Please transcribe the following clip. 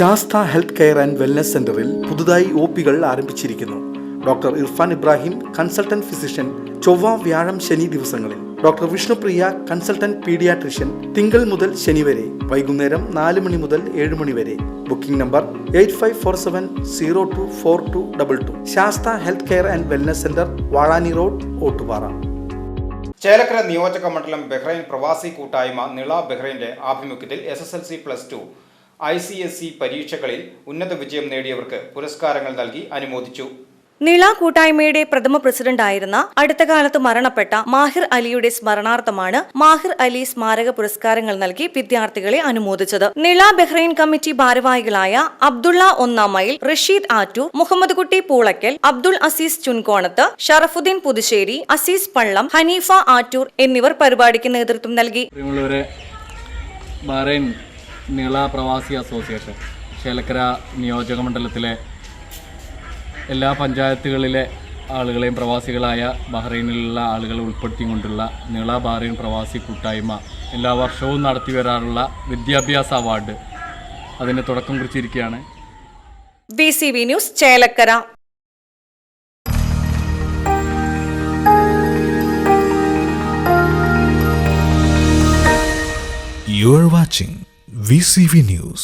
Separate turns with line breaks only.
Sastha health care and wellness സെന്ററിൽ പുതുതായി ഒപികൾ ആരംഭിച്ചിരിക്കുന്നു. Doctor Irfan Ibrahim, consultant physician, ചൊവ്വ, വ്യാഴം, ശനി ദിവസങ്ങളിൽ. ഡോക്ടർ വിഷ്ണുപ്രിയ, കൺസൾട്ടന്റ് പീഡിയാട്രിഷ്യൻ, തിങ്കൾ മുതൽ ശനി വരെ, വൈകുന്നേരം 4 മണി മുതൽ 7 മണി വരെ. Booking number 8547024222. Sastha health care and wellness centre, Vazhani road, Ottupara.
Chelakkara നിയോജക മണ്ഡലം ബഹ്റൈൻ പ്രവാസി കൂട്ടായ്മ നിള ബഹ്റൈന്റെ ആഭിമുഖ്യത്തിൽ SSLC +2 ICSE പരീക്ഷകളിൽ ഉന്നത വിജയം നേടിയവർക്ക് പുരസ്കാരങ്ങൾ നൽകി അനുമോദിച്ചു.
നിള കൂട്ടായ്മയുടെ പ്രഥമ പ്രസിഡന്റായിരുന്ന അടുത്ത കാലത്ത് മരണപ്പെട്ട മാഹിർ അലിയുടെ സ്മരണാർത്ഥമാണ് മാഹിർ അലി സ്മാരക പുരസ്കാരങ്ങൾ നൽകി വിദ്യാർത്ഥികളെ അനുമോദിച്ചത്. നിള ബഹ്റൈൻ കമ്മിറ്റി ഭാരവാഹികളായ അബ്ദുള്ള ഒന്നാമയിൽ, റഷീദ് ആറ്റൂർ, മുഹമ്മദ് കുട്ടി പൂളയ്ക്കൽ, അബ്ദുൾ അസീസ് ചുൻകോണത്ത്, ഷറഫുദ്ദീൻ പുതുശ്ശേരി, അസീസ് പള്ളം, ഹനീഫ ആറ്റൂർ എന്നിവർ പരിപാടിക്ക് നേതൃത്വം നൽകി.
ബഹ്റൈൻ നിള പ്രവാസി അസോസിയേഷൻ ചേലക്കര നിയോജക മണ്ഡലത്തിലെ എല്ലാ പഞ്ചായത്തുകളിലെ ആളുകളെയും പ്രവാസികളായ ബഹ്റൈനിലുള്ള ആളുകളെ ഉൾപ്പെടുത്തിക്കൊണ്ടുള്ള നിള ബഹ്റൈൻ പ്രവാസി കൂട്ടായ്മ എല്ലാ വർഷവും നടത്തി വരാറുള്ള വിദ്യാഭ്യാസ അവാർഡ് അതിന് തുടക്കം കുറിച്ചിരിക്കുകയാണ്.
BCV news, Chelakkara.
You are watching VCV News.